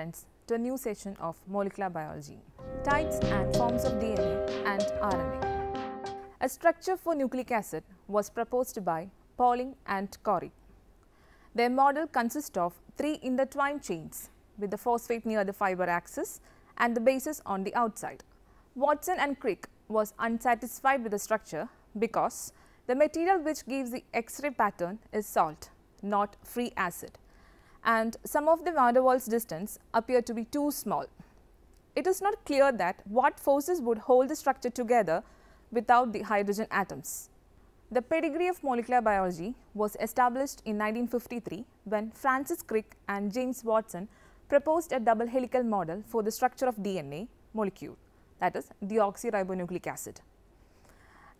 friends to a new session of molecular biology, types and forms of DNA and RNA. A structure for nucleic acid was proposed by Pauling and Corey. Their model consists of 3 intertwined chains with the phosphate near the fiber axis and the bases on the outside. Watson and Crick was unsatisfied with the structure because the material which gives the X-ray pattern is salt, not free acid, and some of the van der Waals distance appear to be too small. It is not clear that what forces would hold the structure together without the hydrogen atoms. The pedigree of molecular biology was established in 1953 when Francis Crick and James Watson proposed a double helical model for the structure of DNA molecule, that is deoxyribonucleic acid.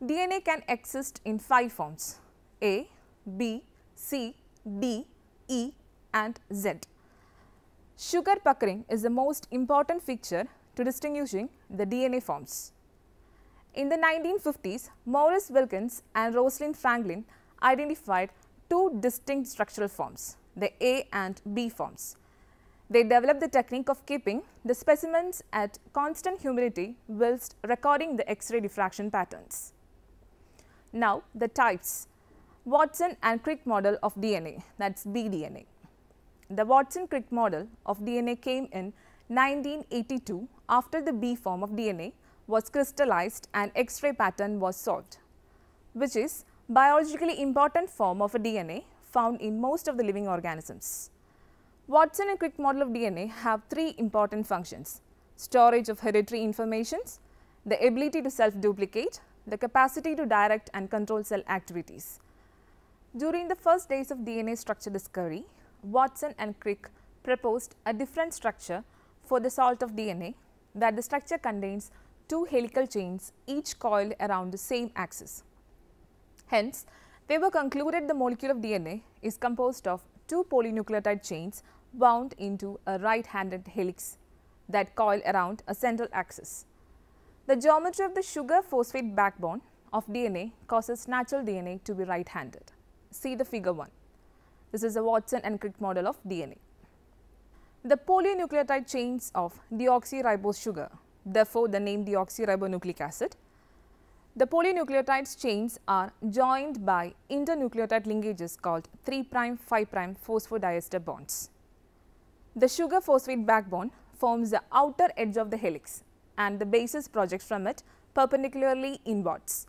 DNA can exist in 5 forms: A, B, C, D, E and Z. Sugar puckering is the most important feature to distinguishing the DNA forms. In the 1950s, Maurice Wilkins and Rosalind Franklin identified 2 distinct structural forms, the A and B forms. They developed the technique of keeping the specimens at constant humidity whilst recording the X-ray diffraction patterns. Now, the types: Watson and Crick model of DNA, that is bDNA. The Watson-Crick model of DNA came in 1982 after the B form of DNA was crystallized and X-ray pattern was solved, which is biologically important form of a DNA found in most of the living organisms. Watson and Crick model of DNA have 3 important functions: storage of hereditary informations, the ability to self-duplicate, the capacity to direct and control cell activities. During the first days of DNA structure discovery, Watson and Crick proposed a different structure for the salt of DNA, that the structure contains 2 helical chains each coiled around the same axis. Hence, they were concluded the molecule of DNA is composed of 2 polynucleotide chains wound into a right-handed helix that coil around a central axis. The geometry of the sugar phosphate backbone of DNA causes natural DNA to be right-handed. See the figure 1. This is a Watson and Crick model of DNA. The polynucleotide chains of deoxyribose sugar, therefore the name deoxyribonucleic acid. The polynucleotide chains are joined by internucleotide linkages called 3' 5' phosphodiester bonds. The sugar phosphate backbone forms the outer edge of the helix and the bases project from it perpendicularly inwards.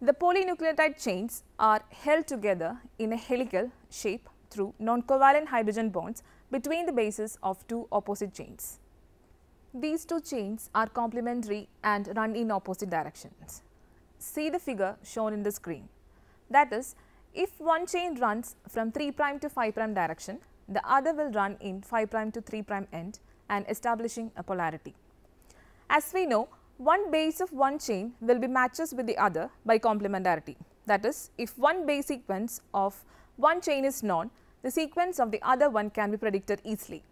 The polynucleotide chains are held together in a helical shape through non-covalent hydrogen bonds between the bases of 2 opposite chains. These 2 chains are complementary and run in opposite directions. See the figure shown in the screen. That is, if one chain runs from 3' to 5' direction, the other will run in 5' to 3' end and establishing a polarity. As we know, one base of one chain will be matches with the other by complementarity. That is, if one base sequence of one chain is known, the sequence of the other one can be predicted easily.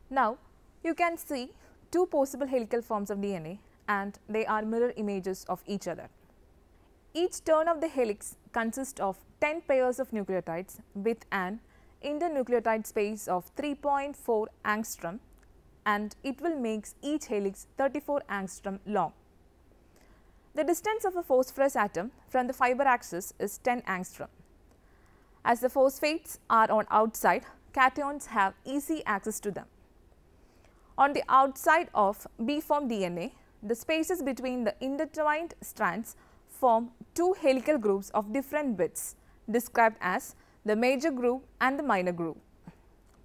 Now, you can see 2 possible helical forms of DNA and they are mirror images of each other. Each turn of the helix consists of 10 pairs of nucleotides with an internucleotide space of 3.4 angstrom, and it will make each helix 34 angstrom long. The distance of a phosphorus atom from the fiber axis is 10 angstrom. As the phosphates are on outside, cations have easy access to them. On the outside of B form DNA, the spaces between the intertwined strands form 2 helical grooves of different widths, described as the major groove and the minor groove.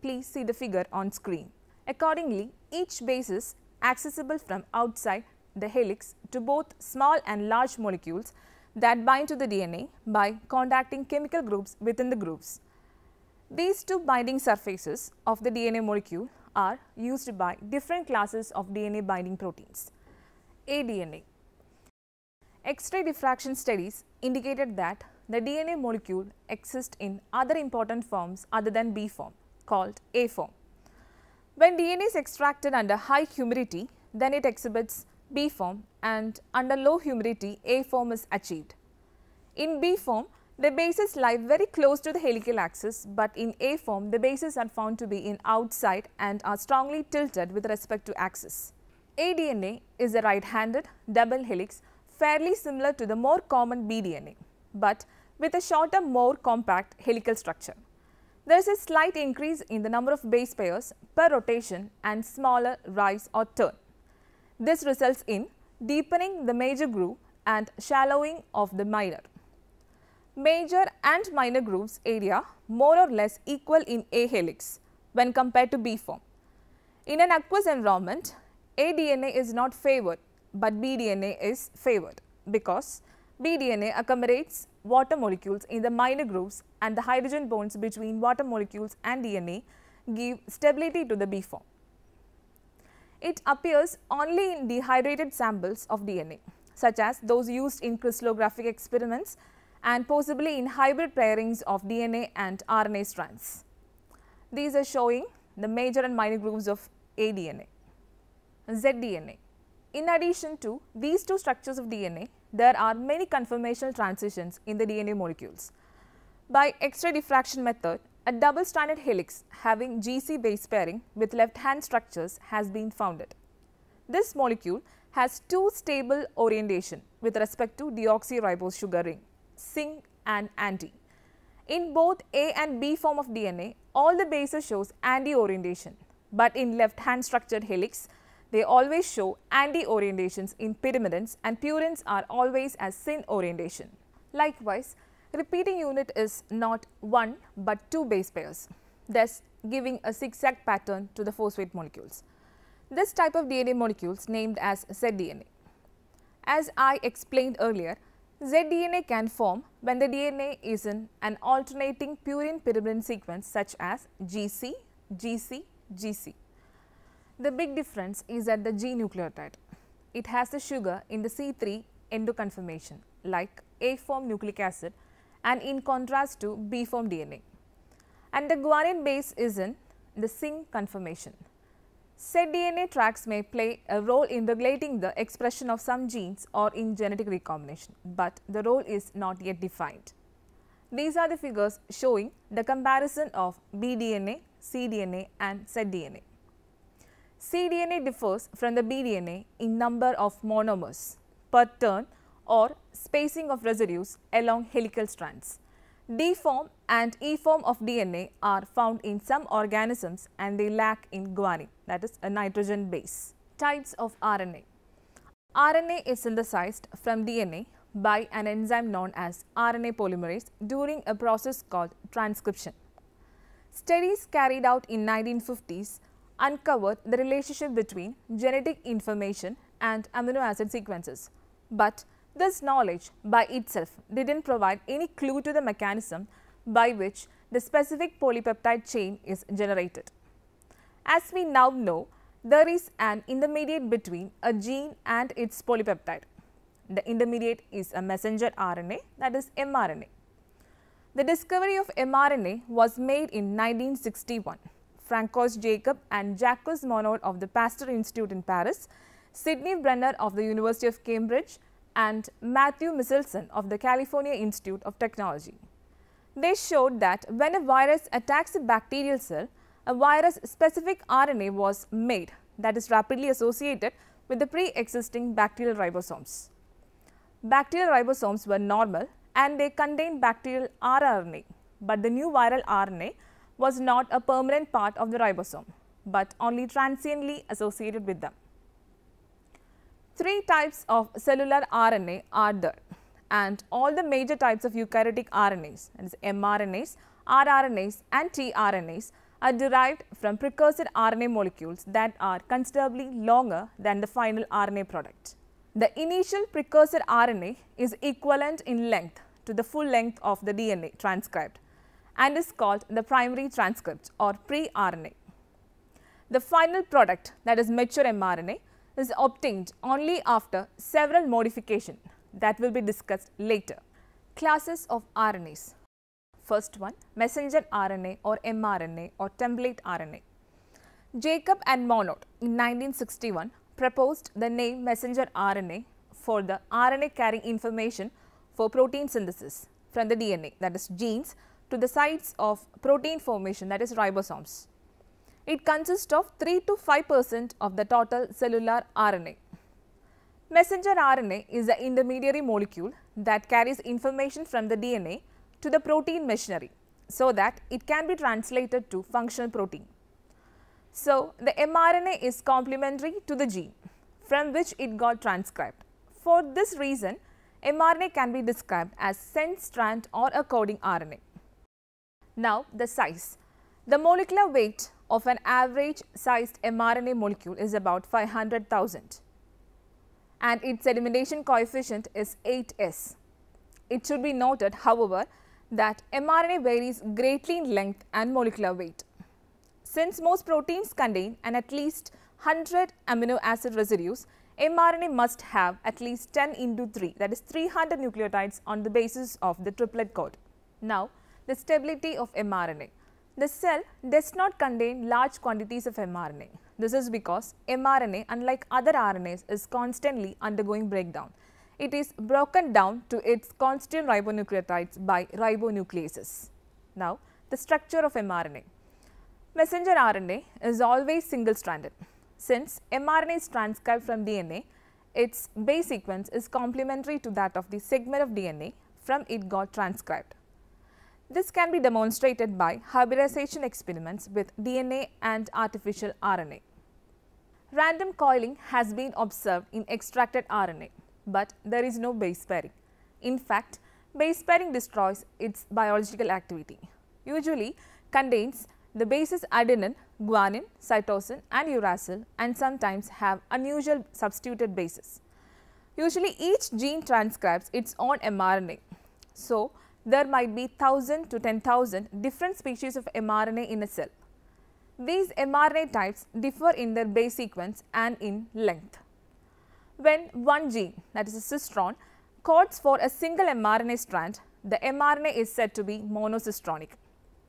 Please see the figure on screen. Accordingly, each base is accessible from outside the helix to both small and large molecules that bind to the DNA by contacting chemical groups within the grooves. These 2 binding surfaces of the DNA molecule are used by different classes of DNA binding proteins. aDNA. X-ray diffraction studies indicated that the DNA molecule exists in other important forms other than B form, called A form. When DNA is extracted under high humidity, then it exhibits B form, and under low humidity A form is achieved. In B form, The bases lie very close to the helical axis, but in A form, the bases are found to be in outside and are strongly tilted with respect to axis. aDNA is a right-handed double helix fairly similar to the more common bDNA, but with a shorter, more compact helical structure. There is a slight increase in the number of base pairs per rotation and smaller rise or turn. This results in deepening the major groove and shallowing of the minor. Major and minor grooves area more or less equal in A helix when compared to B form. In an aqueous environment, aDNA is not favored, but bDNA is favored because bDNA accommodates water molecules in the minor grooves, and the hydrogen bonds between water molecules and DNA give stability to the B form. It appears only in dehydrated samples of DNA, such as those used in crystallographic experiments and possibly in hybrid pairings of DNA and RNA strands. These are showing the major and minor grooves of aDNA. zDNA. In addition to these two structures of DNA, there are many conformational transitions in the DNA molecules. By X-ray diffraction method, a double-stranded helix having GC base pairing with left-hand structures has been founded. This molecule has two stable orientation with respect to deoxyribose sugar ring, SYNC and anti. In both A and B form of DNA, all the bases shows anti-orientation, but in left-hand structured helix, they always show anti-orientations in pyrimidines, and purines are always as syn orientation. Likewise, repeating unit is not one but two base pairs, thus giving a zigzag pattern to the phosphate molecules. This type of DNA molecules named as zDNA. As I explained earlier, zDNA can form when the DNA is in an alternating purine-pyrimidine sequence such as GC, GC, GC. The big difference is at the G nucleotide. It has the sugar in the C3 endoconformation like A form nucleic acid, and in contrast to B form DNA. And the guanine base is in the SYNC conformation. zDNA tracks may play a role in regulating the expression of some genes or in genetic recombination, but the role is not yet defined. These are the figures showing the comparison of bDNA, cDNA and zDNA. cDNA differs from the bDNA in number of monomers per turn or spacing of residues along helical strands. D form and E form of DNA are found in some organisms and they lack in guanine, that is a nitrogen base. Types of RNA. RNA is synthesized from DNA by an enzyme known as RNA polymerase during a process called transcription. Studies carried out in 1950s uncovered the relationship between genetic information and amino acid sequences, but this knowledge by itself didn't provide any clue to the mechanism by which the specific polypeptide chain is generated. As we now know, there is an intermediate between a gene and its polypeptide. The intermediate is a messenger RNA, that is mRNA. The discovery of mRNA was made in 1961. Francois Jacob and Jacques Monod of the Pasteur Institute in Paris, Sidney Brenner of the University of Cambridge and Matthew Michelson of the California Institute of Technology. They showed that when a virus attacks a bacterial cell, a virus-specific RNA was made that is rapidly associated with the pre-existing bacterial ribosomes. Bacterial ribosomes were normal and they contained bacterial rRNA, but the new viral RNA was not a permanent part of the ribosome, but only transiently associated with them. Three types of cellular RNA are there, and all the major types of eukaryotic RNAs, that is mRNAs, rRNAs and tRNAs, are derived from precursor RNA molecules that are considerably longer than the final RNA product. The initial precursor RNA is equivalent in length to the full length of the DNA transcribed and is called the primary transcript or pre-RNA. The final product, that is mature mRNA, is obtained only after several modifications that will be discussed later. Classes of RNAs. First one, messenger RNA or mRNA or template RNA. Jacob and Monod in 1961 proposed the name messenger RNA for the RNA carrying information for protein synthesis, from the DNA, that is genes, to the sites of protein formation, that is ribosomes. It consists of 3 to 5% of the total cellular RNA. Messenger RNA is the intermediary molecule that carries information from the DNA to the protein machinery so that it can be translated to functional protein. So, the mRNA is complementary to the gene from which it got transcribed. For this reason, mRNA can be described as sense strand or a coding RNA. Now, the size. The molecular weight of an average sized mRNA molecule is about 500,000 and its elimination coefficient is 8s. It should be noted, however, that mRNA varies greatly in length and molecular weight. Since most proteins contain at least 100 amino acid residues, mRNA must have at least 10 into 3, that is 300 nucleotides on the basis of the triplet code. Now, the stability of mRNA. The cell does not contain large quantities of mRNA. This is because mRNA, unlike other RNAs, is constantly undergoing breakdown. It is broken down to its constituent ribonucleotides by ribonucleases. Now, the structure of mRNA. Messenger RNA is always single-stranded. Since mRNA is transcribed from DNA, its base sequence is complementary to that of the segment of DNA from it got transcribed. This can be demonstrated by hybridization experiments with DNA and artificial RNA. Random coiling has been observed in extracted RNA, but there is no base pairing. In fact, base pairing destroys its biological activity. Usually contains the bases adenine, guanine, cytosine and uracil and sometimes have unusual substituted bases. Usually each gene transcribes its own mRNA. So, there might be 1000 to 10,000 different species of mRNA in a cell. These mRNA types differ in their base sequence and in length. When one gene, that is a cistron, codes for a single mRNA strand, the mRNA is said to be monocistronic.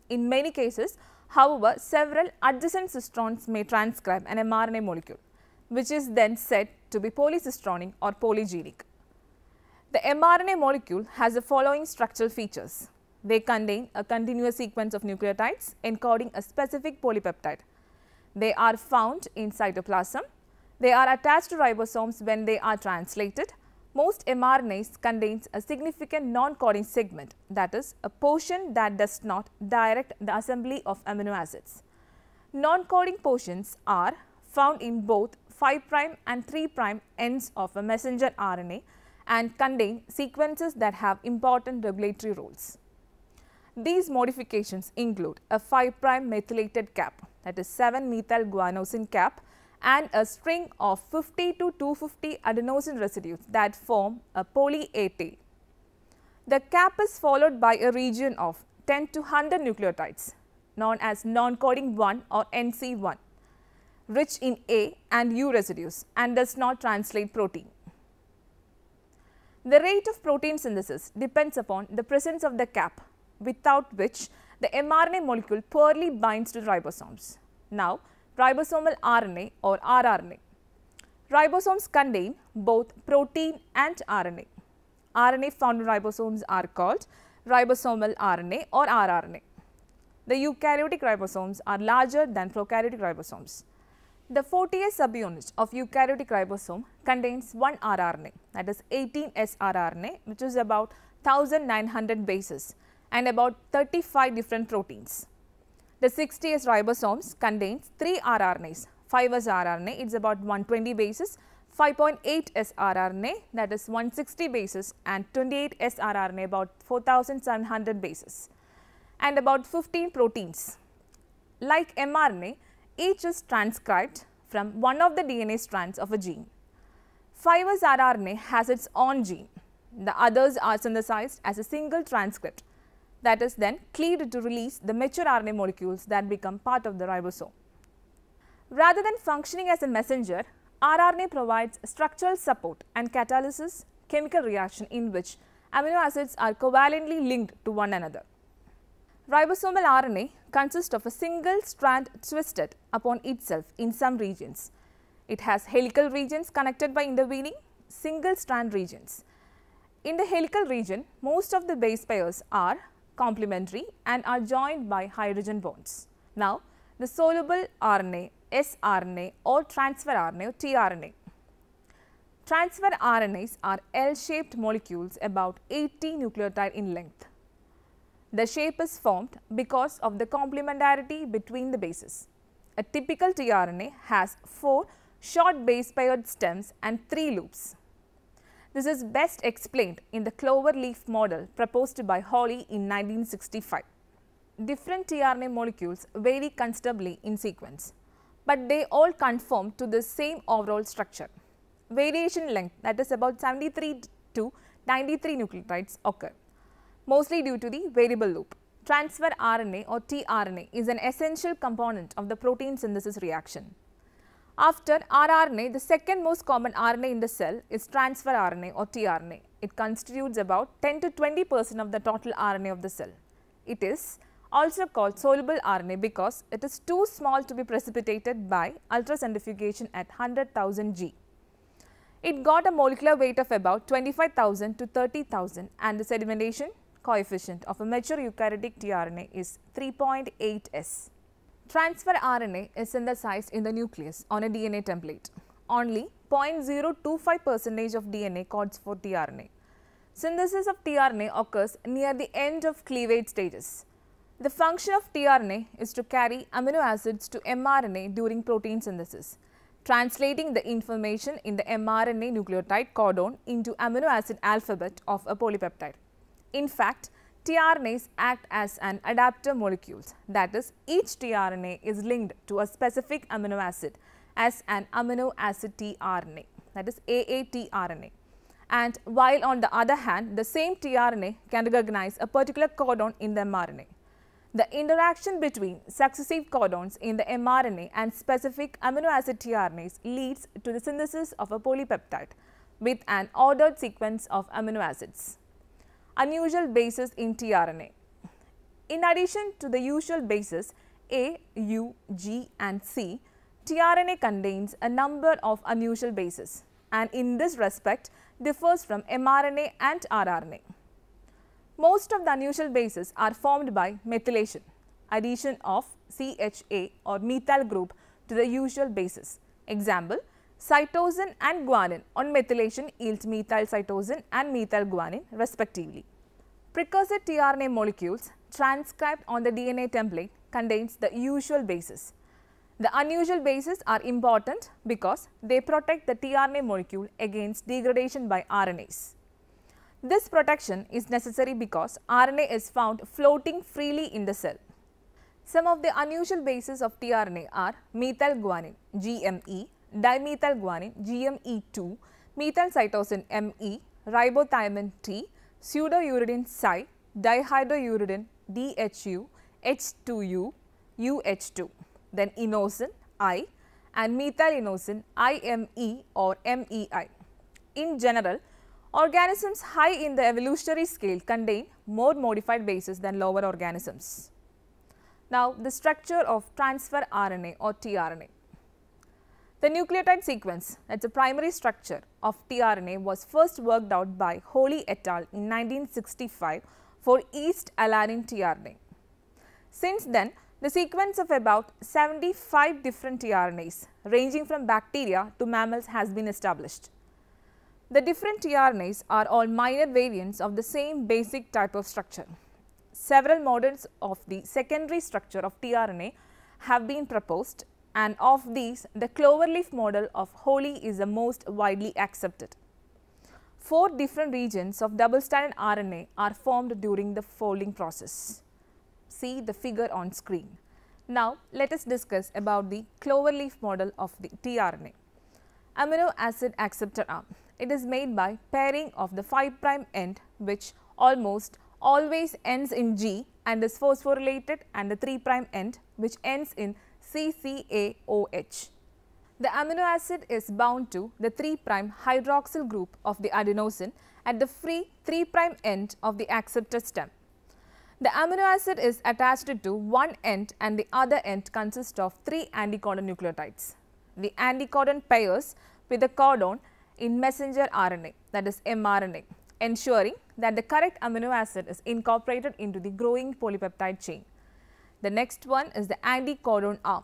In many cases, however, several adjacent cistrons may transcribe an mRNA molecule, which is then said to be polycistronic or polygenic. The mRNA molecule has the following structural features. They contain a continuous sequence of nucleotides encoding a specific polypeptide. They are found in cytoplasm. They are attached to ribosomes when they are translated. Most mRNAs contains a significant non-coding segment, that is, a portion that does not direct the assembly of amino acids. Non-coding portions are found in both 5' and 3' ends of a messenger RNA and contain sequences that have important regulatory roles. These modifications include a 5' methylated cap, that is 7-methylguanosine cap, and a string of 50 to 250 adenosine residues that form a poly A tail. The cap is followed by a region of 10 to 100 nucleotides known as non-coding 1 or NC1, rich in A and U residues and does not translate protein. The rate of protein synthesis depends upon the presence of the cap, without which the mRNA molecule poorly binds to ribosomes. Now, ribosomal RNA or rRNA. Ribosomes contain both protein and RNA. RNA found in ribosomes are called ribosomal RNA or rRNA. The eukaryotic ribosomes are larger than prokaryotic ribosomes. The 40S subunit of eukaryotic ribosome contains one rRNA, that is 18S rRNA, which is about 1900 bases and about 35 different proteins. The 60S ribosomes contains 3 rRNAs, 5S rRNA, it is about 120 bases, 5.8S rRNA, that is 160 bases, and 28S rRNA, about 4700 bases, and about 15 proteins. Like mRNA, each is transcribed from one of the DNA strands of a gene. 5S rRNA has its own gene. The others are synthesized as a single transcript that is then cleaved to release the mature RNA molecules that become part of the ribosome. Rather than functioning as a messenger, rRNA provides structural support and catalysis chemical reaction in which amino acids are covalently linked to one another. Ribosomal RNA consists of a single strand twisted upon itself in some regions. It has helical regions connected by intervening single strand regions. In the helical region, most of the base pairs are complementary and are joined by hydrogen bonds. Now, the soluble RNA, sRNA or transfer RNA or tRNA. Transfer RNAs are L-shaped molecules about 80 nucleotide in length. The shape is formed because of the complementarity between the bases. A typical tRNA has 4 short base paired stems and 3 loops. This is best explained in the clover leaf model proposed by Hawley in 1965. Different tRNA molecules vary considerably in sequence, but they all conform to the same overall structure. Variation length, that is about 73 to 93 nucleotides, occur, mostly due to the variable loop. Transfer RNA or tRNA is an essential component of the protein synthesis reaction. After rRNA, the second most common RNA in the cell is transfer RNA or tRNA. It constitutes about 10 to 20% of the total RNA of the cell. It is also called soluble RNA because it is too small to be precipitated by ultracentrifugation at 100,000 G. It got a molecular weight of about 25,000 to 30,000 and the sedimentation coefficient of a mature eukaryotic tRNA is 3.8 S. Transfer RNA is synthesized in the nucleus on a DNA template. Only 0.025% of DNA codes for tRNA. Synthesis of tRNA occurs near the end of cleavage stages. The function of tRNA is to carry amino acids to mRNA during protein synthesis, translating the information in the mRNA nucleotide codon into amino acid alphabet of a polypeptide. In fact, tRNAs act as an adapter molecules, that is, each tRNA is linked to a specific amino acid as an amino acid tRNA, that is AAtRNA. And while on the other hand, the same tRNA can recognize a particular codon in the mRNA. The interaction between successive codons in the mRNA and specific amino acid tRNAs leads to the synthesis of a polypeptide with an ordered sequence of amino acids. Unusual bases in tRNA. In addition to the usual bases A, U, G and C, tRNA contains a number of unusual bases and in this respect differs from mRNA and rRNA. Most of the unusual bases are formed by methylation, addition of CHA or methyl group to the usual bases. Example, cytosine and guanine on methylation yields methyl cytosine and methyl guanine respectively. Precursor tRNA molecules transcribed on the DNA template contains the usual bases. The unusual bases are important because they protect the tRNA molecule against degradation by RNAs. This protection is necessary because RNA is found floating freely in the cell. Some of the unusual bases of tRNA are methyl guanine GME, dimethyl guanine GME2, methyl cytosine ME, ribothiamine T, pseudouridine Psi, dihydrouridine DHU, H2U, UH2, then inosine I and methyl inosine IME or MEI. In general, organisms high in the evolutionary scale contain more modified bases than lower organisms. Now, the structure of transfer RNA or tRNA. The nucleotide sequence, that is the primary structure of tRNA, was first worked out by Hawley et al. In 1965 for East alanine tRNA. Since then, the sequence of about 75 different tRNAs ranging from bacteria to mammals has been established. The different tRNAs are all minor variants of the same basic type of structure. Several models of the secondary structure of tRNA have been proposed, and of these the cloverleaf model of Hawley is the most widely accepted. 4 different regions of double-stranded RNA are formed during the folding process. See the figure on screen. Now, let us discuss about the cloverleaf model of the tRNA. Amino acid acceptor arm. It is made by pairing of the 5' end, which almost always ends in G and is phosphorylated, and the 3' end which ends in CCAOH. The amino acid is bound to the 3' hydroxyl group of the adenosine at the free 3' end of the acceptor stem. The amino acid is attached to one end and the other end consists of 3 anticodon nucleotides. The anticodon pairs with the codon in messenger RNA, that is mRNA. ensuring that the correct amino acid is incorporated into the growing polypeptide chain. The next one is the anticodon arm.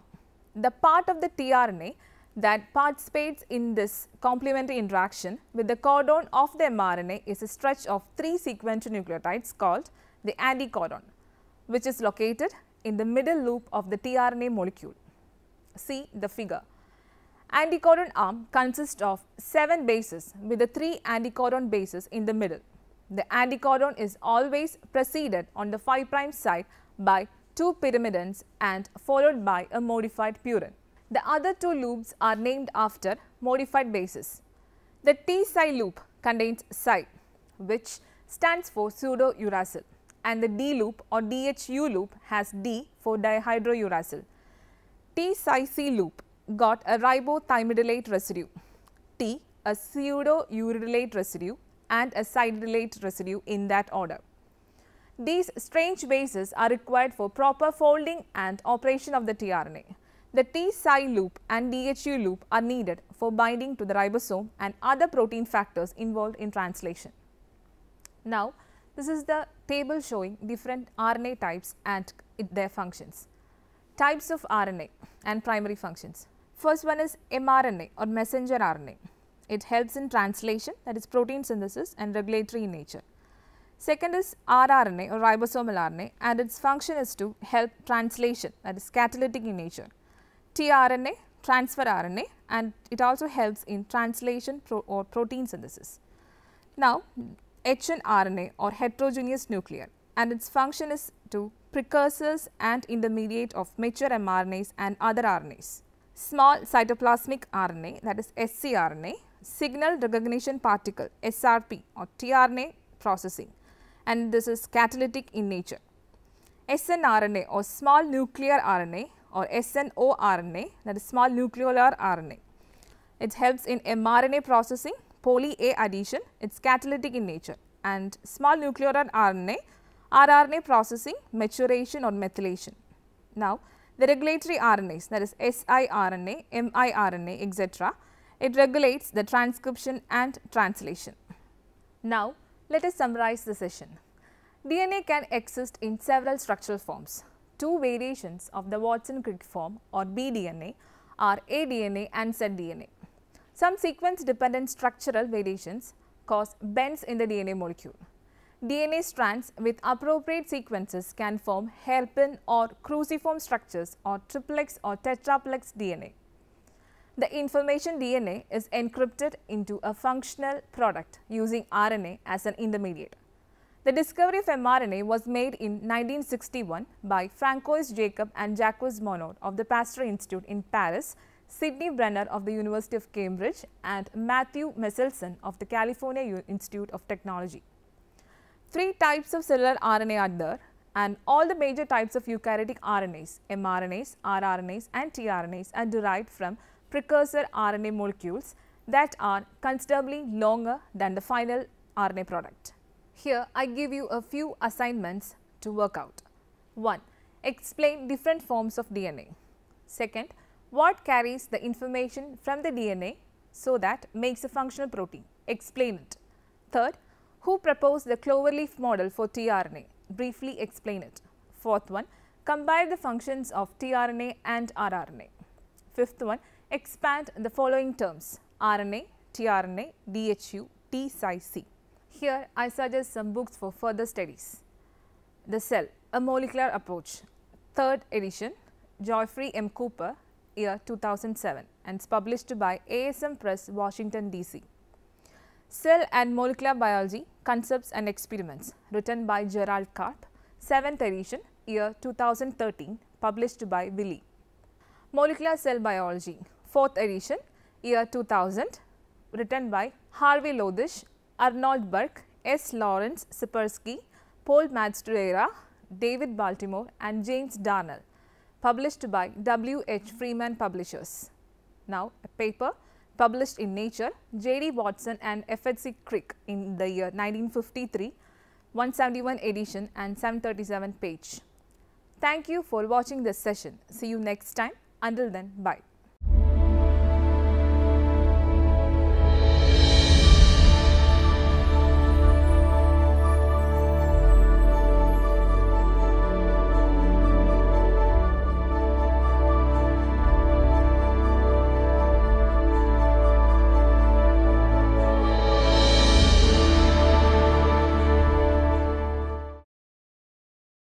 The part of the tRNA that participates in this complementary interaction with the codon of the mRNA is a stretch of 3 sequential nucleotides called the anticodon, which is located in the middle loop of the tRNA molecule. See the figure. Anticodon arm consists of 7 bases with the 3 anticodon bases in the middle. The anticodon is always preceded on the 5' side by 2 pyrimidines and followed by a modified purine. The other 2 loops are named after modified bases. The T-Cy loop contains Cy, which stands for pseudouracil, and the D loop or DHU loop has D for dihydrouracil. T-Cy-C loop got a ribothymidylate residue, T a pseudouracilate residue and a sidylate residue in that order. These strange bases are required for proper folding and operation of the tRNA. The T-Cy loop and DHU loop are needed for binding to the ribosome and other protein factors involved in translation. Now, this is the table showing different RNA types and their functions. Types of RNA and primary functions. First one is mRNA or messenger RNA. It helps in translation, that is protein synthesis, and regulatory in nature. Second is rRNA or ribosomal RNA, and its function is to help translation, that is catalytic in nature. tRNA, transfer RNA, and it also helps in translation or protein synthesis. Now, hnRNA or heterogeneous nuclear, and its function is to precursors and intermediate of mature mRNAs and other RNAs. Small cytoplasmic RNA, that is scRNA, signal recognition particle SRP or tRNA processing, and this is catalytic in nature. snRNA or small nuclear RNA or snORNA, that is small nucleolar RNA. It helps in mRNA processing, poly A addition, it is catalytic in nature, and small nucleolar RNA, rRNA processing, maturation or methylation. Now, the regulatory RNAs, that is siRNA, miRNA, etc., it regulates the transcription and translation. Now, let us summarize the session. DNA can exist in several structural forms. 2 variations of the Watson-Crick form or bDNA are aDNA and zDNA. Some sequence dependent structural variations cause bends in the DNA molecule. DNA strands with appropriate sequences can form hairpin or cruciform structures or triplex or tetraplex DNA. The information DNA is encrypted into a functional product using RNA as an intermediate. The discovery of mRNA was made in 1961 by Francois Jacob and Jacques Monod of the Pasteur Institute in Paris, Sidney Brenner of the University of Cambridge, and Matthew Meselson of the California Institute of Technology. 3 types of cellular RNA are there, and all the major types of eukaryotic RNAs, mRNAs, rRNAs and tRNAs are derived from precursor RNA molecules that are considerably longer than the final RNA product. Here I give you a few assignments to work out. 1. Explain different forms of DNA. Second, what carries the information from the DNA so that makes a functional protein? Explain it. Third, who proposed the cloverleaf model for tRNA? Briefly explain it. Fourth one, compare the functions of tRNA and rRNA. Fifth one, expand the following terms: RNA, tRNA, DHU, T-Cy-C. Here I suggest some books for further studies. The Cell, A Molecular Approach, 3rd edition, Geoffrey M. Cooper, year 2007, and it's published by ASM Press, Washington, D.C. Cell and Molecular Biology, Concepts and Experiments, written by Gerald Karp, 7th edition, year 2013, published by Wiley. Molecular Cell Biology, 4th edition, year 2000, written by Harvey Lodish, Arnold Burke, S. Lawrence Sipersky, Paul Matsura, David Baltimore and James Darnell, published by W. H. Freeman Publishers. Now, a paper published in Nature, J. D. Watson and F. H. C. Crick in the year 1953, 171 edition and 737 page. Thank you for watching this session. See you next time. Until then, bye.